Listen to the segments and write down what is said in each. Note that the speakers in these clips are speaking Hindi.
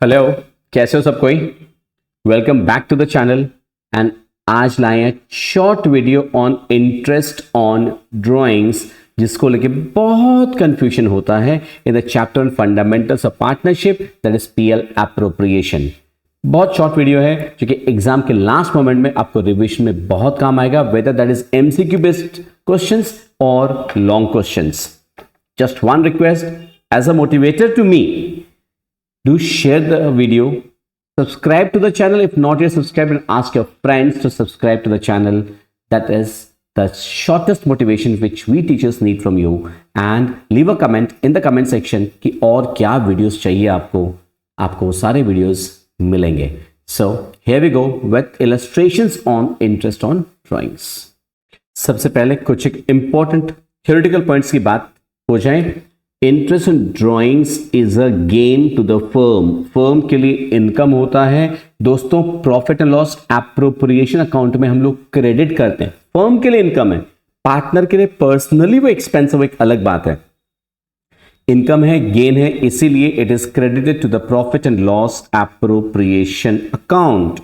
हेलो, कैसे हो सब कोई। Welcome back to the channel. And आज लाए हैं short video on interest on drawings, जिसको लेके बहुत कंफ्यूजन होता है in the chapter on fundamentals of partnership, that is PL appropriation. बहुत शॉर्ट वीडियो है जो कि एग्जाम के लास्ट मोमेंट में आपको रिवीजन में बहुत काम आएगा, whether that is MCQ based questions और long questions. Just one request as a motivator to me, do share the video, subscribe to the channel if not yet subscribed, and ask your friends to subscribe to the channel. That is the shortest motivation which we teachers need from you. And leave a comment in the comment section कि और क्या videos चाहिए आपको सारे videos मिलेंगे. So here we go with illustrations on interest on drawings. सबसे पहले कुछ एक important theoretical points की बात हो जाए. Interest in drawings is a gain to the firm के लिए इनकम होता है दोस्तों. Profit and loss appropriation account में हम लोग क्रेडिट करते हैं, फर्म के लिए इनकम है, पार्टनर के लिए पर्सनली वो एक्सपेंस है, वो एक अलग बात है. इनकम है, गेन है, इसीलिए it is credited to the profit and loss appropriation account.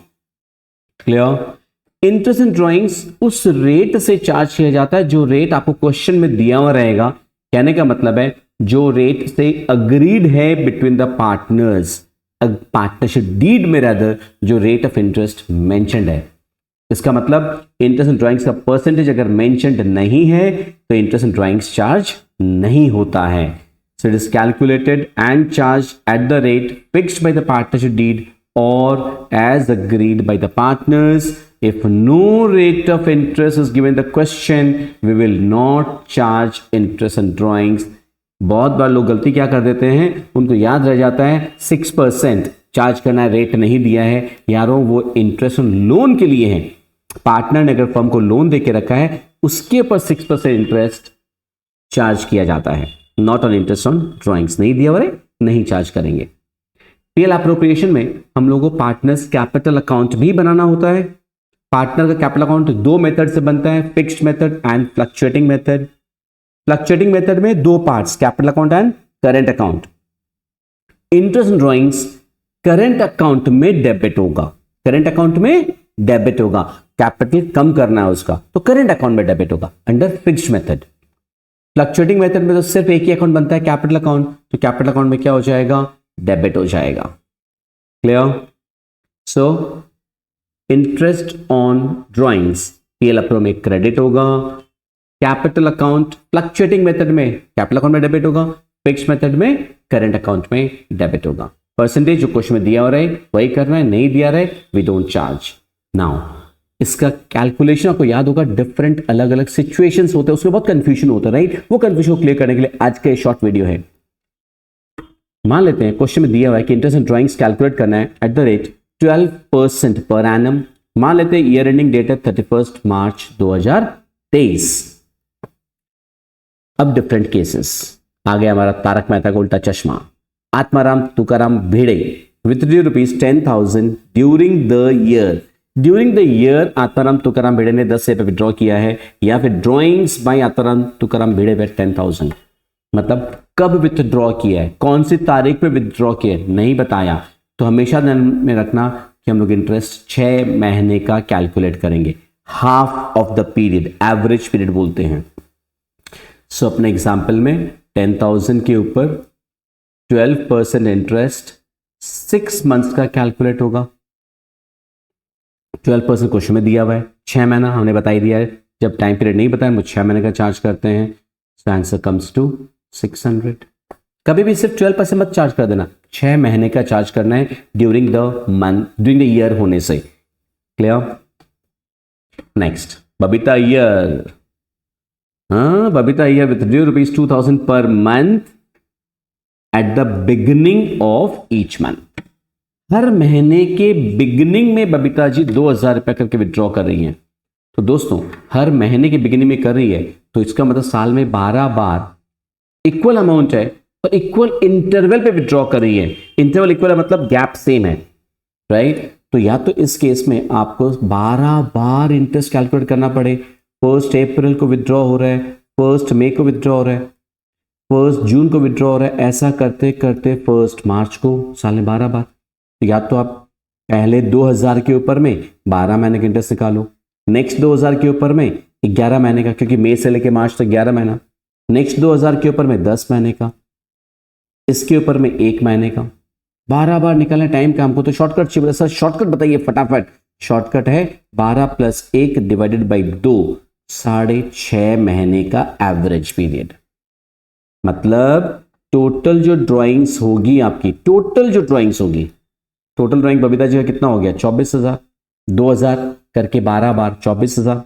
Clear. Interest in drawings उस रेट से चार्ज किया जाता है जो रेट आपको क्वेश्चन में दिया हुआ रहेगा. कहने का मतलब है जो रेट से अग्रीड है between the partners, partnership deed में रादर जो रेट ऑफ इंटरेस्ट मेंशन्ड है. इसका मतलब इंटरेस्ट इन ड्राइंग्स का परसेंटेज अगर मेंशन्ड नहीं है तो इंटरेस्ट इन ड्राइंग्स चार्ज नहीं होता है. So it is calculated and charge at the rate fixed by the partnership deed और as agreed by the partners. If no rate of interest is given in the question, we will not charge interest on drawings. बहुत बार लोग गलती क्या कर देते हैं, उनको याद रह जाता है 6% चार्ज करना है, रेट नहीं दिया है. यारों वो इंटरेस्ट ऑन लोन के लिए है. पार्टनर ने अगर फर्म को लोन दे के रखा है उसके ऊपर 6% इंटरेस्ट चार्ज किया जाता है, not on interest on drawings. नहीं दिया हुआ नहीं चार्ज करेंगे. पीएल एप्रोप्रिएशन में हम लोगों को पार्टनर्स कैपिटल अकाउंट भी बनाना होता है. पार्टनर का कैपिटल अकाउंट दो मेथड से बनता है, fixed method and fluctuating method. Fluctuating method में दो parts, capital account and current account. Interest in drawings current account में डेबिट होगा, करेंट अकाउंट में डेबिट होगा. कैपिटल कम करना है उसका तो करेंट अकाउंट में डेबिट होगा under fixed method. Fluctuating method में तो सिर्फ एक ही अकाउंट बनता है, कैपिटल अकाउंट, तो कैपिटल अकाउंट में क्या हो जाएगा, डेबिट हो जाएगा. Clear. So interest on drawings PL अप्रो में क्रेडिट होगा, कैपिटल अकाउंट फ्लक्चुएटिंग मेथड में कैपिटल अकाउंट में डेबिट होगा, फिक्स्ड मेथड में करंट अकाउंट में डेबिट होगा. परसेंटेज जो क्वेश्चन में दिया हो रहा है वही करना है, नहीं दिया रहा है वी डोंट चार्ज. नाउ इसका कैलकुलेशन आपको याद होगा, डिफरेंट अलग अलग सिचुएशंस होते हैं, उसमें बहुत कंफ्यूजन होता है, राइट. वो कंफ्यूजन को क्लियर करने के लिए आज का शॉर्ट वीडियो है. मान लेते हैं क्वेश्चन में दिया हुआ है कि इंटरेस्ट इन ड्राइंग्स कैलकुलेट करना है eight the rate 12% per annum. मान लेते हैं ईयर एंडिंग डेट है 31 मार्च 2023. अब डिफरेंट केसेस आ गया हमारा तारक मेहता का उल्टा चश्मा. Atmaram Tukaram Bhide withdrew ₹10,000 during the year. During the year Atmaram Tukaram Bhide ने 10 रुपये विड्रॉ किया है, या फिर ड्रॉइंग्स बाय आत्माराम तुकाराम भिड़े पे 10,000. मतलब कब विथड्रॉ किया है, कौन सी तारीख पे विथड्रॉ किया है, नहीं बताया. तो हमेशा ध्यान में रखना कि हम लोग इंटरेस्ट 6 महीने का कैलकुलेट करेंगे, half of the period, average period बोलते हैं. सो अपने एग्जाम्पल में 10,000 के ऊपर 12% इंटरेस्ट 6 मंथ्स का कैलकुलेट होगा. 12% क्वेश्चन में दिया हुआ है, 6 महीना हमने बता ही दिया है. जब टाइम पीरियड नहीं बताया हम 6 महीने का चार्ज करते हैं. So answer comes to 600. कभी भी सिर्फ 12% मत चार्ज कर देना, 6 महीने का चार्ज करना है during the month, during the year होने से. क्लियर. नेक्स्ट बबीता अय्यर. हाँ, Babita Iyer withdrew ₹2,000 per month at the beginning of each month. हर महीने के बिगिनिंग में बबीता जी 2,000 रुपये करके विड्रॉ कर रही हैं. तो दोस्तों हर महीने के बिगिनिंग में कर रही है तो इसका मतलब साल में 12 बार इक्वल अमाउंट है और इक्वल इंटरवल पे विड्रॉ कर रही है. इंटरवल इक्वल है मतलब गैप सेम है, राइट. तो या तो इस केस में आपको 12 बार इंटरेस्ट कैलकुलेट करना पड़े. 1 अप्रैल को विड्रॉ हो रहा है, 1 मई को विड्रॉ हो रहा है, 1 जून को विड्रॉ हो रहा है, ऐसा करते करते 1 मार्च को साल में 12 बार. तो या तो आप पहले 2000 के ऊपर में 12 महीने का इंटरेस्ट निकालो, नेक्स्ट 2000 के ऊपर में 11 महीने का, क्योंकि मई से लेके मार्च तक 11 महीना, नेक्स्ट 2000 के ऊपर में 10 महीने का, इसके ऊपर में 1 महीने का, 12 बार निकालने टाइम का हमको तो शॉर्टकट चाहिए। सर शॉर्टकट बताइए फटाफट। शॉर्टकट है 12 + 1 डिवाइडेड बाई 2, 6.5 महीने का एवरेज पीरियड। मतलब टोटल जो ड्राइंग्स होगी आपकी, टोटल ड्राइंग बबीता जी का कितना हो गया? 24,000। 2000 करके 12 बार 24,000।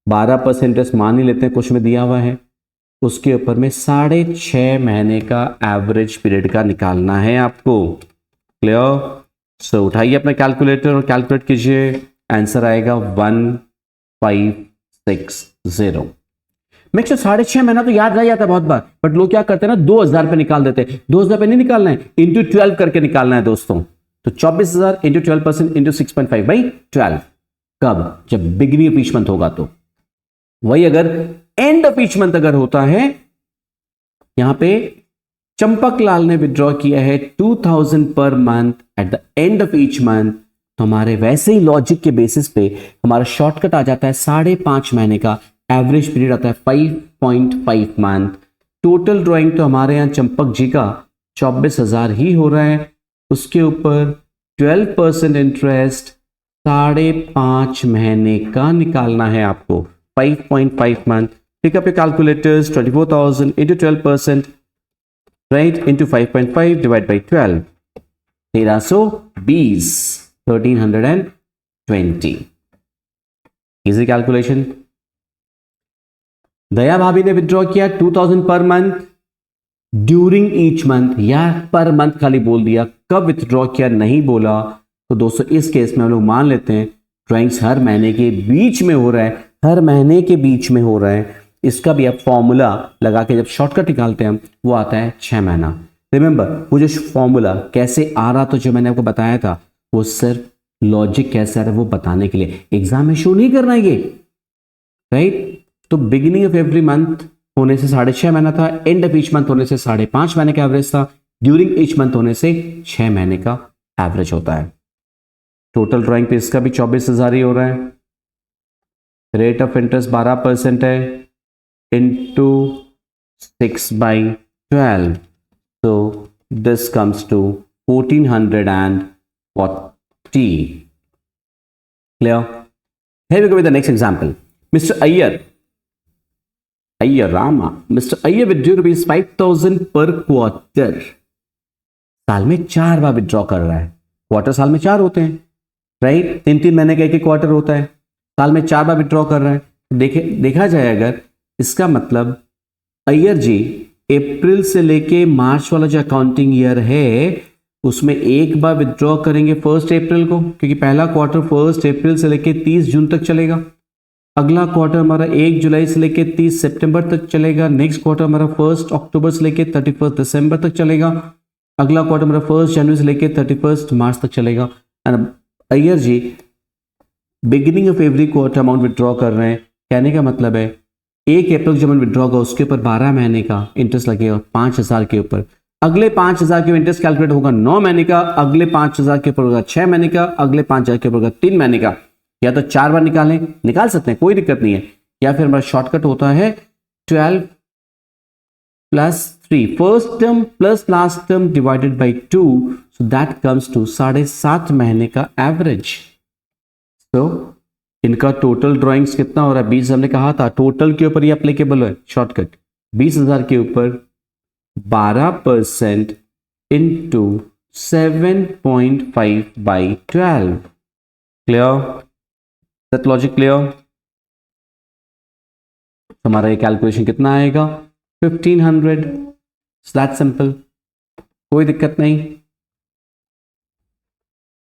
12% इंटरेस्ट मान ही लेते हैं, कुछ में दिया हुआ है, उसके ऊपर में 6.5 महीने का एवरेज पीरियड का निकालना है आपको। क्लियर? सो उठाइए अपना कैलकुलेटर और कैलकुलेट कीजिए, आंसर आएगा 1560। मैं 6.5 महीना तो याद रह जाता है बहुत बार, बट लोग क्या करते हैं ना, 2000 पे निकाल देते हैं। 2000 पे नहीं निकालना है, इंटू 12 करके निकालना है दोस्तों। तो 24,000 इंटू 12% इंटू 6.5 बाई 12। कब? जब बिगिनिंग ऑफ ईच मंथ होगा। तो वही अगर एंड ऑफ ईच मंथ अगर होता है, यहां पे चंपक लाल ने विड्रॉ किया है 2000 पर month at the end of each month, तो हमारे वैसे ही लॉजिक के बेसिस पे हमारा शॉर्टकट आ जाता है 5.5 महीने का, एवरेज पीरियड आता है 5.5 मंथ। टोटल ड्राइंग तो हमारे यहां चंपक जी का 24,000 ही हो रहा है, उसके ऊपर 12% इंटरेस्ट 5.5 महीने का निकालना है आपको, 5.5 month. Pick up your calculators, 24,000 into 12%, right, into 5.5 divide by 12, 1320, 1320। Easy calculation. Daya भाभी ने विड्रॉ किया 2000 per month during each month, या पर मंथ खाली बोल दिया, कब विथड्रॉ किया नहीं बोला। तो दोस्तों इस केस में हम लोग मान लेते हैं ड्राइंग्स हर महीने के बीच में हो रहा है, हर महीने के बीच में हो रहा है। इसका भी आप फॉर्मूला लगा के जब शॉर्टकट निकालते हैं वो आता है 6 महीना। रिमेंबर वो जो फॉर्मूला कैसे आ रहा, तो जो मैंने आपको बताया था, वो सिर्फ लॉजिक कैसे आ रहा है वो बताने के लिए, एग्जाम में शो नहीं करना ये, राइट। तो बिगिनिंग ऑफ एवरी मंथ होने से 6.5 महीना था, एंड ऑफ ईच मंथ होने से 5.5 महीने का एवरेज था, ड्यूरिंग ईच मंथ होने से 6 महीने का एवरेज होता है। टोटल ड्राइंग पे इसका भी 24,000 ही हो रहा है। रेट ऑफ इंटरेस्ट 12% है, इंटू 6/12, तो this comes to 1440। Clear? Here we go with the next example. Mr. Mr. Iyer withdrew rupees 5,000 per quarter. साल में 4 बार विड्रॉ कर रहा है। क्वार्टर साल में 4 होते हैं, राइट, 3-3 महीने का एक क्वार्टर होता है, साल में 4 बार विड्रॉ कर रहा है। देखा जाए अगर, इसका मतलब अय्यर जी अप्रैल से लेके मार्च वाला जो अकाउंटिंग ईयर है उसमें एक बार विड्रॉ करेंगे 1 अप्रैल को, क्योंकि पहला क्वार्टर 1 अप्रैल से लेके 30 जून तक चलेगा। अगला क्वार्टर हमारा 1 जुलाई से लेके 30 सितंबर तक चलेगा। नेक्स्ट क्वार्टर हमारा 1 अक्टूबर से लेके 31 दिसंबर तक चलेगा। अगला क्वार्टर हमारा 1 जनवरी से लेके 31 मार्च तक चलेगा। And Iyer ji beginning of every quarter amount withdraw कर रहे हैं। कहने का मतलब है 1 अप्रैल जब विड्रॉ होगा उसके ऊपर 12 महीने का इंटरेस्ट लगेगा 5,000 के ऊपर। अगले 5,000 के इंटरेस्ट कैलकुलेट होगा 9 महीने का, अगले 5,000 के ऊपर होगा 6 महीने का, अगले 5,000 के ऊपर होगा 3 महीने का। या तो 4 बार निकाल सकते हैं, कोई दिक्कत नहीं है, या फिर हमारा शॉर्टकट होता है 12 + 3, first term plus last term divided by 2, so that comes to 7.5 महीने का एवरेज। तो इनका टोटल ड्राइंग्स कितना हो रहा है? 20 हमने कहा था, टोटल के ऊपर ये एप्लीकेबल है शॉर्टकट। 20,000 के ऊपर 12% into 7.5/12। Clear? That logic clear? हमारा ये कैलकुलेशन कितना आएगा? 1500। दैट सिंपल, कोई दिक्कत नहीं।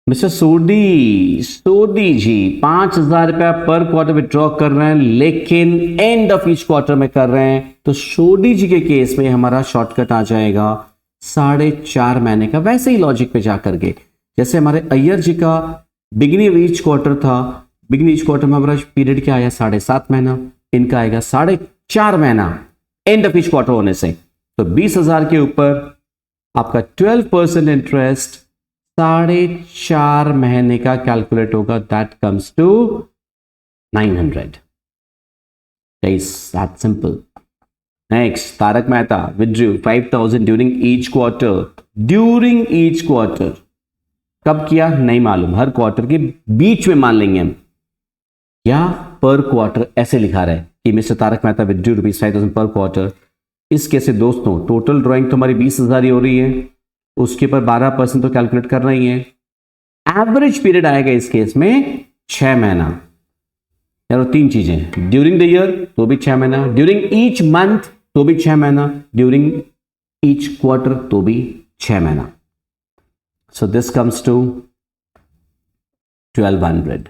मिस्टर सोडी जी 5,000 रुपया पर क्वार्टर विड्रॉ कर रहे हैं, लेकिन एंड ऑफ ईच क्वार्टर में कर रहे हैं। तो सोडी जी के केस में हमारा शॉर्टकट आ जाएगा 4.5 महीने का। वैसे ही लॉजिक पे जा करके जैसे हमारे अय्यर जी का बिगिनिंग ऑफ ईच क्वार्टर था, बिगिनिंग ईच क्वार्टर में हमारा पीरियड क्या आया? 7.5 महीना। इनका आएगा 4.5 महीना एंड ऑफ ईच क्वार्टर होने से। तो 20,000 के ऊपर आपका 12% इंटरेस्ट 4.5 महीने का कैलकुलेट होगा, that comes to 900. That simple. Next, Tarak Mehta withdrew 5,000 during each quarter. During each quarter. कब किया नहीं मालूम, हर क्वार्टर के बीच में मान लेंगे हम, या पर क्वार्टर ऐसे लिखा रहा है कि मिस्टर तारक मेहता विथड्रू ₹5,000 पर क्वार्टर. इस केस से दोस्तों टोटल ड्राइंग तो हमारी 20,000 ही हो रही है, उसके ऊपर 12% तो कैलकुलेट करना ही है. एवरेज पीरियड आएगा इस केस में 6 महीना. यार 3 चीजें, ड्यूरिंग द ईयर तो भी 6 महीना, ड्यूरिंग ईच मंथ तो भी 6 महीना, ड्यूरिंग ईच क्वार्टर तो भी 6 महीना. So this comes to 1200.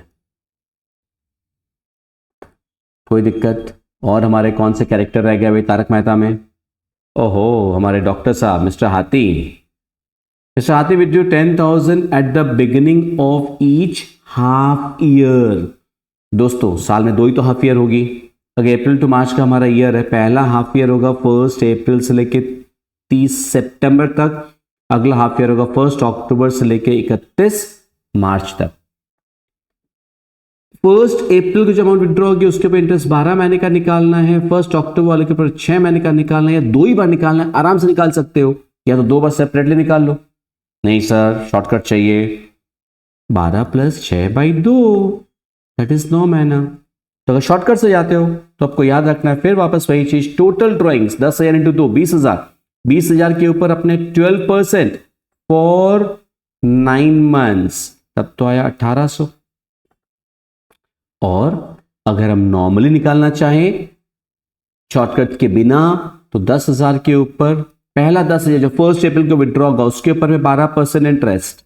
कोई दिक्कत? और हमारे कौन से कैरेक्टर रह गए भाई तारक मेहता में? ओहो, हमारे डॉक्टर साहब मिस्टर हाथी. मिस्टर हाथी withdrew 10,000 at the beginning of each half year. दोस्तों साल में 2 ही तो हाफ ईयर होगी. अगर अप्रैल टू मार्च का हमारा ईयर है, पहला हाफ ईयर होगा 1 अप्रैल से लेके 30 सितंबर तक, अगला हाफ ईयर होगा 1 अक्टूबर से लेके 31 मार्च तक. 1 अप्रैल को जो अमाउंट विड्रॉ होगी उसके ऊपर इंटरेस्ट 12 महीने का निकालना है, 1 अक्टूबर वाले के ऊपर 6 महीने का निकालना है, या 2 ही बार निकालना है. आराम से निकाल सकते हो, या तो 2 बार सेपरेटली निकाल लो. नहीं सर शॉर्टकट चाहिए. 12 + 6/2 दैट इज 9 महीना. तो अगर शॉर्टकट से जाते हो तो आपको याद रखना है फिर वापस वही चीज, टोटल ड्रॉइंग्स 10,000 × 2 20,000. 20,000 के ऊपर अपने 12% फॉर 9 मंथ्स, तब तो आया 1,800. और अगर हम नॉर्मली निकालना चाहें शॉर्टकट के बिना तो 10,000 के ऊपर पहला 10,000 जो 1 अप्रैल को विड्रॉ होगा उसके ऊपर में 12% इंटरेस्ट,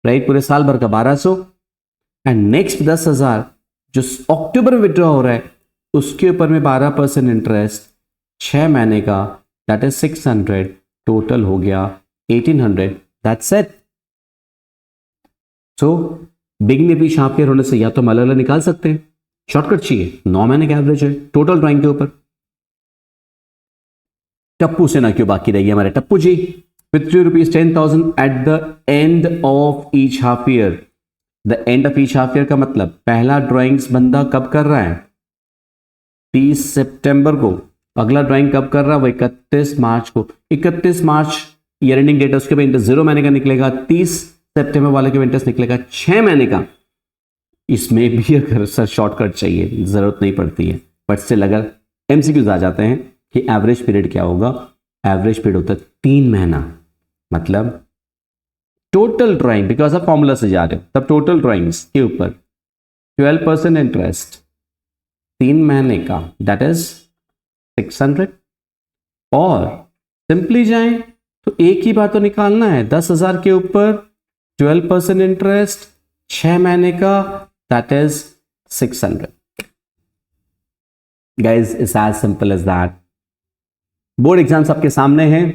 राइट, पूरे साल भर का 1,200. एंड नेक्स्ट 10,000 जो अक्टूबर में विड्रॉ हो रहा है उसके ऊपर में 12% इंटरेस्ट 6 महीने का, दैट इज 600. टोटल हो गया 1,800. That's it. So beginning beach half year होने से या तो हम अलग अलग निकाल सकते हैं, शॉर्टकट चाहिए 9 महीने का एवरेज है टोटल ड्राइंग के ऊपर. टप्पू से ना क्यों बाकी रही हमारे Tappu ji. Withdrew ₹10,000 at the end of each half year. The end of each half year का मतलब पहला ड्राइंग्स बंदा कब कर रहा है 30 सितंबर को, अगला ड्राइंग कब कर रहा है वो 31 मार्च को. 31 मार्च ईयर एंडिंग डेट है, उसके बाद इंटरेस्ट 0 महीने का निकलेगा. 30 सितंबर वाले के इंटरेस्ट निकलेगा 6 महीने का. इसमें भी अगर सर शॉर्टकट चाहिए जरूरत नहीं पड़ती है, बट स्टिल अगर एमसीक्यूज आ जाते हैं कि एवरेज पीरियड क्या होगा, एवरेज पीरियड होता है 3 महीना. मतलब टोटल ड्राइंग बिकॉज आप फॉर्मूला से जा रहे हो, तब टोटल ड्राइंग्स के ऊपर 12% इंटरेस्ट 3 महीने का, दैट इज 600. और सिंपली जाएं तो एक ही बात तो निकालना है, 10,000 के ऊपर 12% इंटरेस्ट 6 महीने का, that is 600. Guys it's as simple as that. Board exams आपके सामने हैं,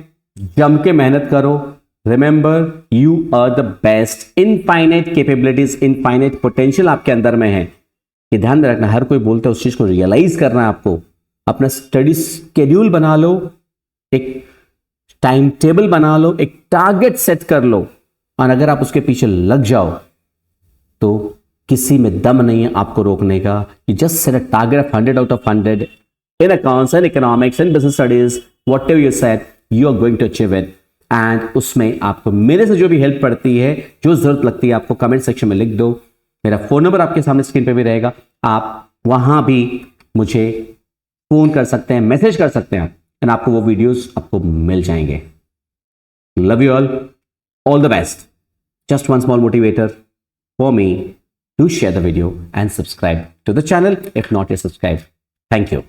जम के मेहनत करो. Remember you are the best. Infinite capabilities, infinite potential आपके अंदर में है. ये ध्यान रखना, हर कोई बोलता है उस चीज को रियलाइज करना है आपको. अपना स्टडी स्केड्यूल बना लो, एक टाइम टेबल बना लो, एक टारगेट सेट कर लो, और अगर आप उसके पीछे लग जाओ तो किसी में दम नहीं है आपको रोकने का. You just set a target of 100 out of 100 in accounts and economics and business studies, whatever you said, you are going to achieve it. And उसमें आपको मेरे से जो भी हेल्प पड़ती है, जो जरूरत लगती है, आपको कमेंट सेक्शन में लिख दो. मेरा फोन नंबर आपके सामने स्क्रीन पे भी रहेगा, आप वहां भी मुझे फोन कर सकते हैं, मैसेज कर सकते हैं, एंड आपको वो वीडियोस आपको मिल जाएंगे. Love you all the best. Just one small motivator for me, to share the video and subscribe to the channel if not yet subscribed. Thank you.